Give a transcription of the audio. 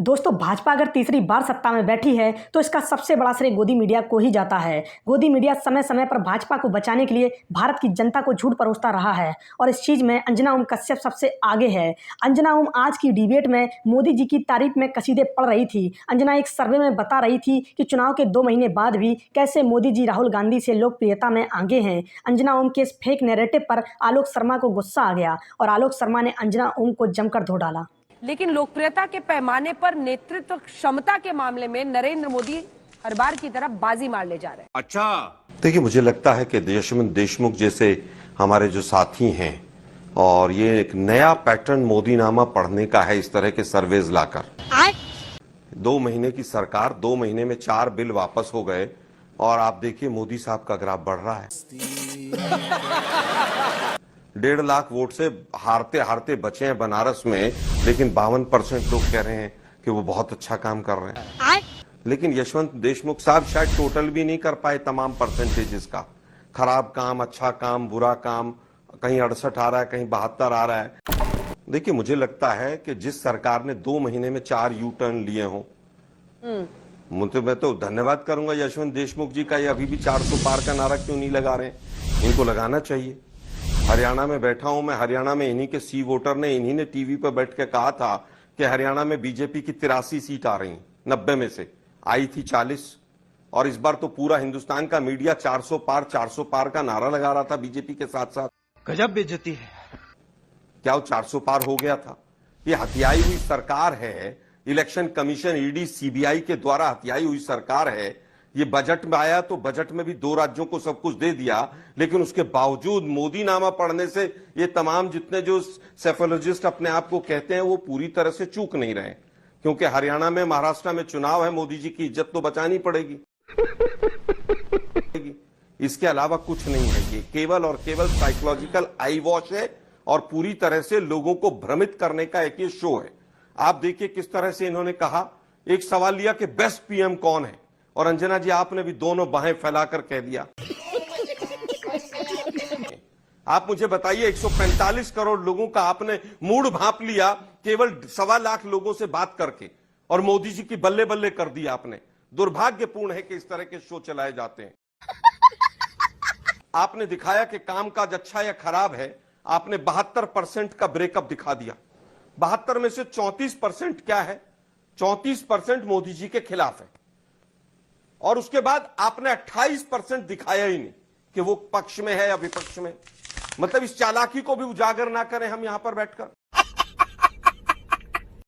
दोस्तों भाजपा अगर तीसरी बार सत्ता में बैठी है तो इसका सबसे बड़ा श्रेय गोदी मीडिया को ही जाता है। गोदी मीडिया समय समय पर भाजपा को बचाने के लिए भारत की जनता को झूठ परोसता रहा है और इस चीज में अंजना ओम कश्यप सबसे आगे है। अंजना ओम आज की डिबेट में मोदी जी की तारीफ में कसीदे पढ़ रही थी। अंजना एक सर्वे में बता रही थी कि चुनाव के 2 महीने बाद भी कैसे मोदी जी राहुल गांधी से लोकप्रियता में आगे हैं। अंजना ओम के इस फेक नैरेटिव पर आलोक शर्मा को गुस्सा आ गया और आलोक शर्मा ने अंजना ओम को जमकर धो डाला। लेकिन लोकप्रियता के पैमाने पर नेतृत्व क्षमता के मामले में नरेंद्र मोदी हर बार की तरह बाजी मार ले जा रहे हैं। अच्छा, देखिए मुझे लगता है कि यशवंत देशमुख जैसे हमारे जो साथी हैं और ये एक नया पैटर्न मोदीनामा पढ़ने का है, इस तरह के सर्वेज लाकर 2 महीने की सरकार, 2 महीने में 4 बिल वापस हो गए और आप देखिए मोदी साहब का ग्राफ बढ़ रहा है। 1.5 लाख वोट से हारते हारते बचे हैं बनारस में, लेकिन 52% लोग कह रहे हैं कि वो बहुत अच्छा काम कर रहे हैं। लेकिन यशवंत देशमुख साहब शायद टोटल भी नहीं कर पाए तमाम परसेंटेजेस का। खराब काम, अच्छा काम, बुरा काम, कहीं 68 आ रहा है, कहीं 72 आ रहा है। देखिए मुझे लगता है कि जिस सरकार ने 2 महीने में 4 यू टर्न लिए हों, मैं तो धन्यवाद करूंगा यशवंत देशमुख जी का। ये अभी भी 400 पार का नारा क्यों नहीं लगा रहे हैं? इनको लगाना चाहिए। हरियाणा में बैठा हूं मैं, हरियाणा में इन्हीं के सी वोटर ने, इन्हीं ने टीवी पर बैठ के कहा था कि हरियाणा में बीजेपी की 83 सीट आ रही, 90 में से आई थी 40, और इस बार तो पूरा हिंदुस्तान का मीडिया 400 पार का नारा लगा रहा था बीजेपी के साथ साथ। गजब बेइज्जती है। क्या वो 400 पार हो गया था? ये हथियाई हुई सरकार है, इलेक्शन कमीशन, ईडी, सीबीआई के द्वारा हथियाई हुई सरकार है। ये बजट में आया तो बजट में भी 2 राज्यों को सब कुछ दे दिया, लेकिन उसके बावजूद मोदीनामा पढ़ने से ये तमाम जितने जो सेफोलॉजिस्ट अपने आप को कहते हैं वो पूरी तरह से चूक नहीं रहे, क्योंकि हरियाणा में, महाराष्ट्र में चुनाव है, मोदी जी की इज्जत तो बचानी पड़ेगी। इसके अलावा कुछ नहीं है। ये केवल और केवल साइकोलॉजिकल आई वॉश है और पूरी तरह से लोगों को भ्रमित करने का एक ये शो है। आप देखिए किस तरह से इन्होंने कहा, एक सवाल लिया कि बेस्ट पीएम कौन है, और अंजना जी आपने भी दोनों बाहें फैलाकर कह दिया। आप मुझे बताइए, 145 करोड़ लोगों का आपने मूड भांप लिया केवल 1.25 लाख लोगों से बात करके, और मोदी जी की बल्ले बल्ले कर दी आपने। दुर्भाग्यपूर्ण है कि इस तरह के शो चलाए जाते हैं। आपने दिखाया कि कामकाज अच्छा या खराब है। आपने 72% का ब्रेकअप दिखा दिया। 72 में से 34% क्या है? 34% मोदी जी के खिलाफ है, और उसके बाद आपने 28% दिखाया ही नहीं कि वो पक्ष में है या विपक्ष में। मतलब इस चालाकी को भी उजागर ना करें हम यहां पर बैठकर।